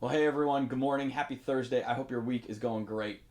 Well, hey everyone, good morning. Happy Thursday. I hope your week is going great.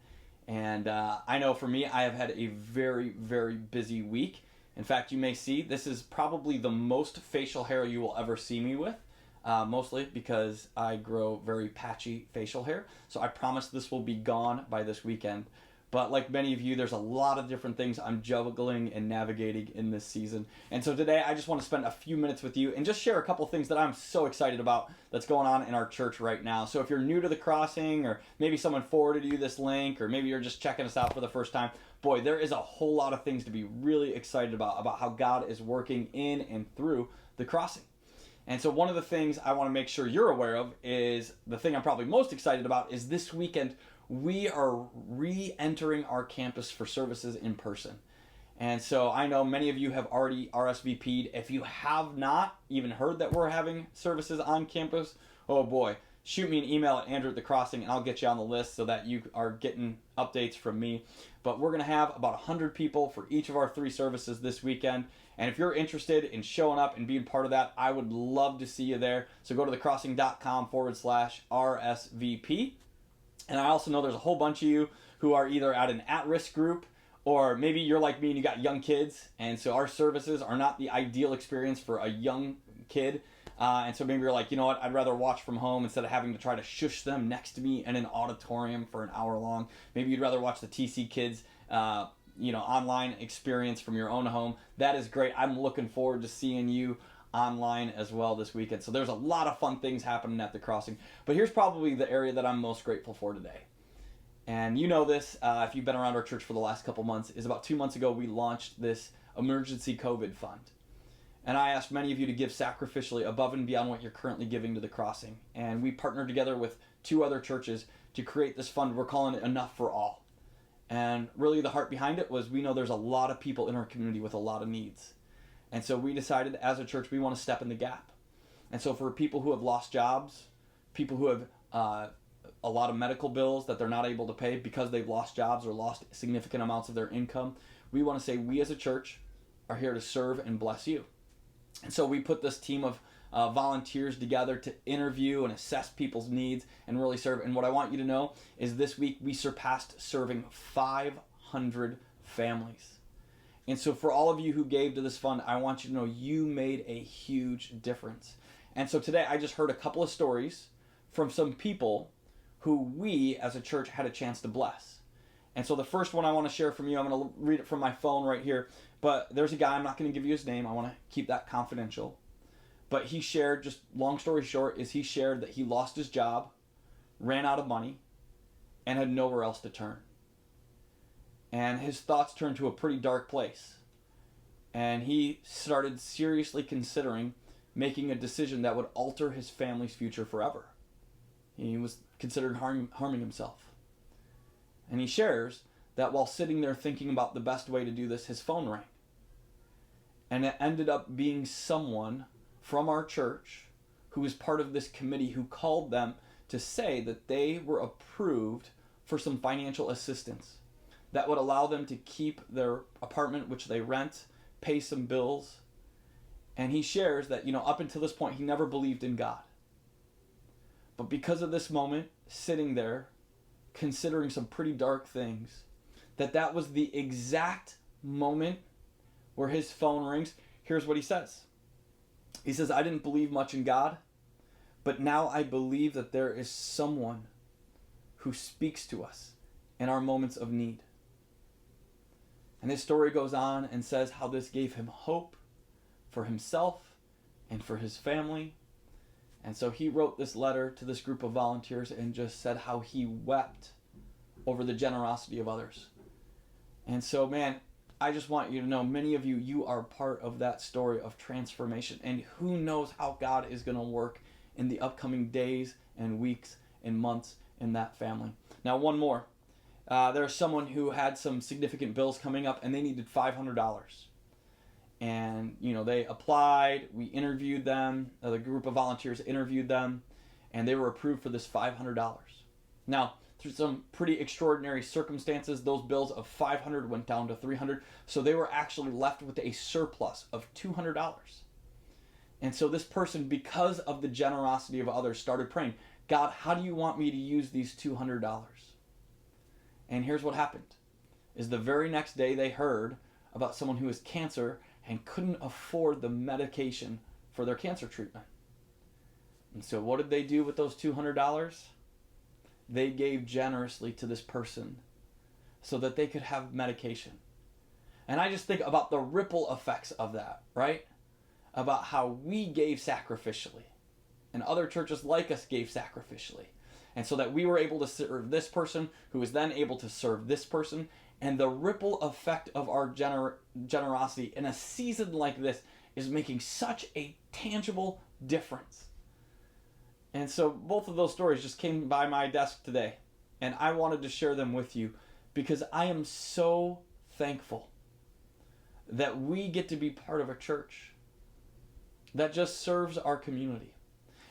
And I know for me, I have had a very, very busy week. In fact, you may see this is probably the most facial hair you will ever see me with, mostly because I grow very patchy facial hair. So I promise this will be gone by this weekend. But like many of you, there's a lot of different things I'm juggling and navigating in this season. And so today I just want to spend a few minutes with you and just share a couple things that I'm so excited about that's going on in our church right now. So if you're new to the Crossing, or maybe someone forwarded you this link, or maybe you're just checking us out for the first time, boy, there is a whole lot of things to be really excited about how God is working in and through the Crossing. And so one of the things I want to make sure you're aware of is the thing I'm probably most excited about is this weekend we are re-entering our campus for services in person. And so I know many of you have already RSVP'd. If you have not even heard that we're having services on campus, oh boy, shoot me an email at Andrew@thecrossing and I'll get you on the list so that you are getting updates from me. But we're going to have about 100 people for each of our 3 services this weekend. And if you're interested in showing up and being part of that, I would love to see you there. So go to thecrossing.com/RSVP. And I also know there's a whole bunch of you who are either at an at-risk group, or maybe you're like me and you got young kids, and so our services are not the ideal experience for a young kid. And so maybe you're like, you know what, I'd rather watch from home instead of having to try to shush them next to me in an auditorium for an hour long. Maybe you'd rather watch the TC Kids online experience from your own home. That is great. I'm looking forward to seeing you online as well this weekend. So there's a lot of fun things happening at the Crossing. But here's probably the area that I'm most grateful for today. And you know this, if you've been around our church for the last couple months, is about 2 months ago we launched this emergency COVID fund. And I asked many of you to give sacrificially above and beyond what you're currently giving to the Crossing. And we partnered together with 2 other churches to create this fund. We're calling it Enough for All. And really the heart behind it was we know there's a lot of people in our community with a lot of needs. And so we decided as a church we want to step in the gap. And so for people who have lost jobs, people who have a lot of medical bills that they're not able to pay because they've lost jobs or lost significant amounts of their income, we want to say we as a church are here to serve and bless you. And so we put this team of volunteers together to interview and assess people's needs and really serve. And what I want you to know is this week we surpassed serving 500 families. And so for all of you who gave to this fund, I want you to know you made a huge difference. And so today I just heard a couple of stories from some people who we as a church had a chance to bless. And so the first one I want to share from you, I'm going to read it from my phone right here. But there's a guy, I'm not going to give you his name. I want to keep that confidential. But he shared, just long story short, is he shared that he lost his job, ran out of money, and had nowhere else to turn. And his thoughts turned to a pretty dark place. And he started seriously considering making a decision that would alter his family's future forever. He was considering harming himself. And he shares that while sitting there thinking about the best way to do this, his phone rang. And it ended up being someone from our church who was part of this committee who called them to say that they were approved for some financial assistance that would allow them to keep their apartment, which they rent, pay some bills. And he shares that, up until this point, he never believed in God. But because of this moment, sitting there, considering some pretty dark things, that was the exact moment where his phone rings. Here's what he says. He says, I didn't believe much in God, but now I believe that there is someone who speaks to us in our moments of need. And his story goes on and says how this gave him hope for himself and for his family. And so he wrote this letter to this group of volunteers and just said how he wept over the generosity of others. And so, man, I just want you to know, many of you, you are part of that story of transformation. And who knows how God is going to work in the upcoming days and weeks and months in that family. Now, one more. There's someone who had some significant bills coming up and they needed $500. And, they applied, we interviewed them, the group of volunteers interviewed them, and they were approved for this $500. Now, through some pretty extraordinary circumstances, those bills of $500 went down to $300, so they were actually left with a surplus of $200. And so this person, because of the generosity of others, started praying, God, how do you want me to use these $200? And here's what happened, is the very next day they heard about someone who has cancer and couldn't afford the medication for their cancer treatment. And so what did they do with those $200? They gave generously to this person so that they could have medication. And I just think about the ripple effects of that, right? About how we gave sacrificially and other churches like us gave sacrificially. And so that we were able to serve this person who was then able to serve this person. And the ripple effect of our generosity in a season like this is making such a tangible difference. And so both of those stories just came by my desk today. And I wanted to share them with you because I am so thankful that we get to be part of a church that just serves our community.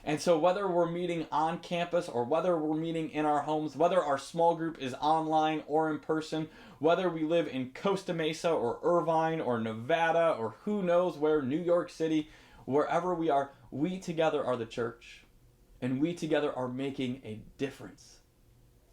And so whether we're meeting on campus or whether we're meeting in our homes, whether our small group is online or in person, whether we live in Costa Mesa or Irvine or Nevada or who knows where, New York City, wherever we are, we together are the church. And we together are making a difference.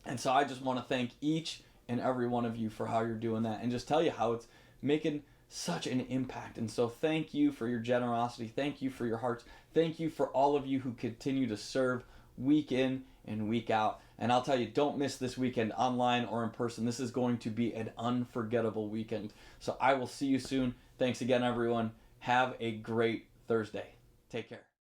And so I just want to thank each and every one of you for how you're doing that and just tell you how it's making such an impact. And so thank you for your generosity. Thank you for your hearts. Thank you for all of you who continue to serve week in and week out. And I'll tell you, don't miss this weekend online or in person. This is going to be an unforgettable weekend. So I will see you soon. Thanks again, everyone. Have a great Thursday. Take care.